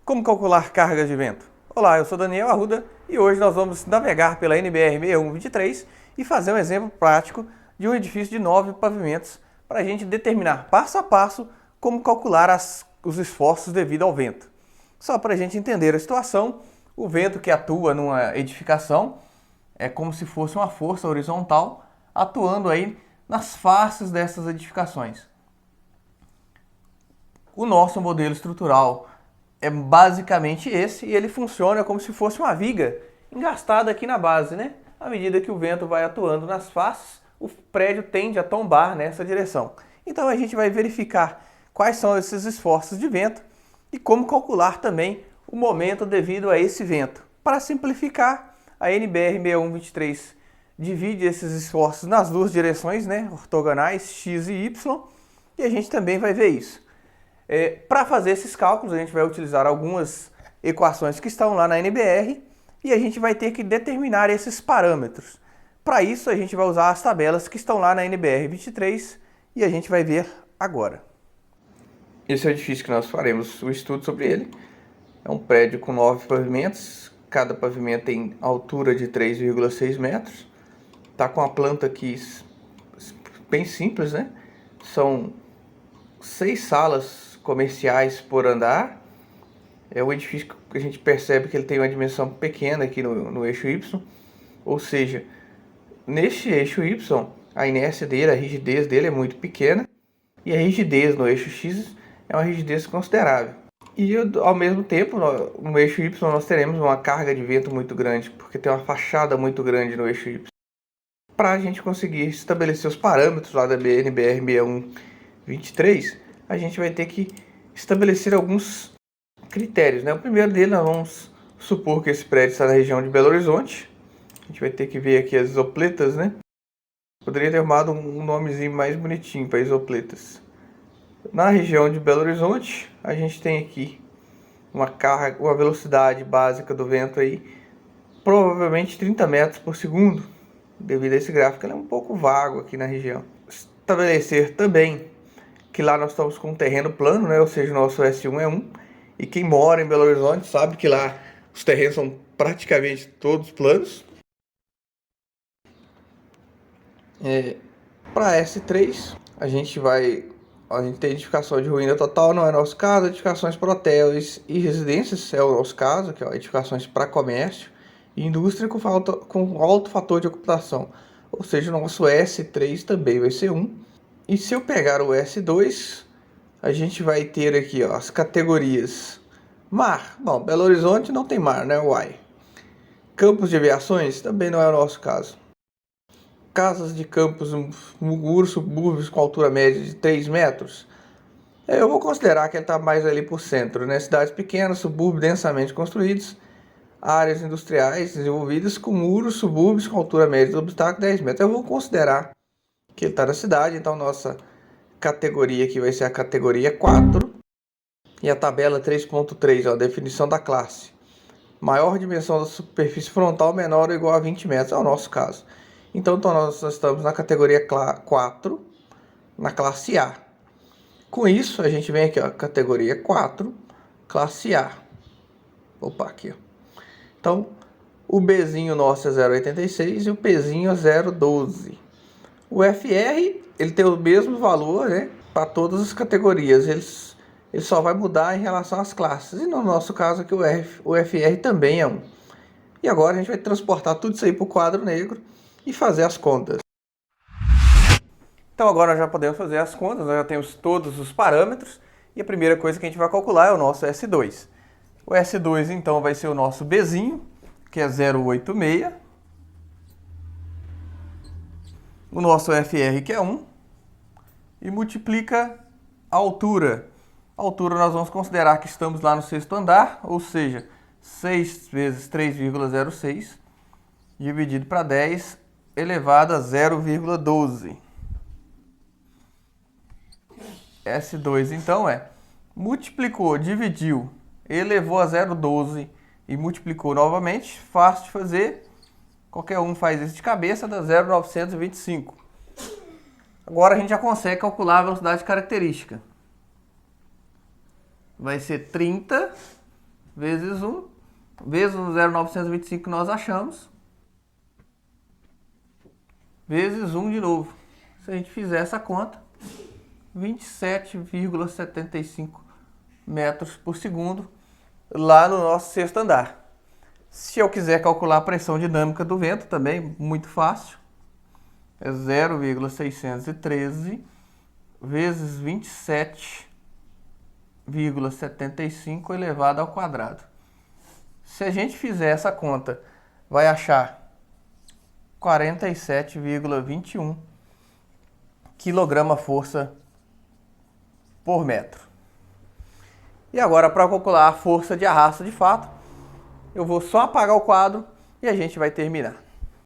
Como calcular cargas de vento? Olá, eu sou Daniel Arruda e hoje nós vamos navegar pela NBR 6123 e fazer um exemplo prático de um edifício de 9 pavimentos para a gente determinar passo a passo como calcular os esforços devido ao vento. Só para a gente entender a situação, o vento que atua numa edificação é como se fosse uma força horizontal atuando aí nas faces dessas edificações. O nosso modelo estrutural é basicamente esse e ele funciona como se fosse uma viga engastada aqui na base, né? À medida que o vento vai atuando nas faces, o prédio tende a tombar nessa direção. Então a gente vai verificar quais são esses esforços de vento e como calcular também o momento devido a esse vento. Para simplificar, a NBR 6123 divide esses esforços nas duas direções, né, ortogonais, x e y, e a gente também vai ver isso. Para fazer esses cálculos, a gente vai utilizar algumas equações que estão lá na NBR e a gente vai ter que determinar esses parâmetros. Para isso, a gente vai usar as tabelas que estão lá na NBR 23 e a gente vai ver agora. Esse é o edifício que nós faremos o estudo sobre ele. É um prédio com 9 pavimentos, cada pavimento tem altura de 3,6 metros. Está com a planta aqui bem simples, né? São 6 salas comerciais por andar. É um edifício que a gente percebe que ele tem uma dimensão pequena aqui no eixo Y, ou seja, neste eixo Y, a inércia dele, a rigidez dele é muito pequena, e a rigidez no eixo X é uma rigidez considerável. E ao mesmo tempo, no eixo Y nós teremos uma carga de vento muito grande, porque tem uma fachada muito grande no eixo Y. Para a gente conseguir estabelecer os parâmetros lá da NBR 6123, a gente vai ter que estabelecer alguns critérios, né? O primeiro deles, nós vamos supor que esse prédio está na região de Belo Horizonte. A gente vai ter que ver aqui as isopletas, né? Poderia ter arrumado um nomezinho mais bonitinho para isopletas. Na região de Belo Horizonte, a gente tem aqui uma velocidade básica do vento aí, provavelmente 30 metros por segundo. Devido a esse gráfico, ele é um pouco vago aqui na região. Estabelecer também que lá nós estamos com um terreno plano, né? Ou seja, o nosso S1 é 1. E quem mora em Belo Horizonte sabe que lá os terrenos são praticamente todos planos. Para S3, a gente tem edificação de ruína total, não é nosso caso. Edificações para hotéis e residências é o nosso caso, que é edificações para comércio e indústria com alto fator de ocupação. Ou seja, o nosso S3 também vai ser 1. E se eu pegar o S2, a gente vai ter aqui, ó, as categorias. Mar. Bom, Belo Horizonte não tem mar, né? Uai. Campos de aviações também não é o nosso caso. Casas de campos, muros subúrbios com altura média de 3 metros. Eu vou considerar que ele está mais ali por centro, né? Cidades pequenas, subúrbios densamente construídos, áreas industriais desenvolvidas com muros subúrbios com altura média do obstáculo 10 metros. Eu vou considerar que ele está na cidade, então nossa categoria aqui vai ser a categoria 4. E a tabela 3.3, a definição da classe. Maior dimensão da superfície frontal menor ou igual a 20 metros, é o nosso caso. Então nós estamos na categoria 4, na classe A. Com isso, a gente vem aqui, ó, categoria 4, classe A. Opa, aqui, ó. Então, o Bzinho nosso é 0,86 e o Pzinho é 0,12. O FR, ele tem o mesmo valor, né, para todas as categorias. Ele só vai mudar em relação às classes. E no nosso caso aqui, o FR também é 1. E agora a gente vai transportar tudo isso aí para o quadro negro e fazer as contas. Então agora nós já podemos fazer as contas, nós já temos todos os parâmetros. E a primeira coisa que a gente vai calcular é o nosso S2. O S2 então vai ser o nosso Bzinho, que é 0,86. O nosso FR, que é 1. E multiplica a altura. A altura nós vamos considerar que estamos lá no 6º andar, ou seja, 6 vezes 3,06 dividido para 10 elevado a 0,12. S2 então multiplicou, dividiu, elevou a 0,12 e multiplicou novamente. Fácil de fazer, qualquer um faz isso de cabeça, dá 0,925. Agora a gente já consegue calcular a velocidade característica. Vai ser 30 vezes 1, vezes o 0,925 que nós achamos, vezes 1 de novo. Se a gente fizer essa conta, 27,75 metros por segundo lá no nosso sexto andar. Se eu quiser calcular a pressão dinâmica do vento, também muito fácil. É 0,613 vezes 27,75 elevado ao quadrado. Se a gente fizer essa conta, vai achar 47,21 quilograma-força por metro. E agora, para calcular a força de arrasto de fato, eu vou só apagar o quadro e a gente vai terminar.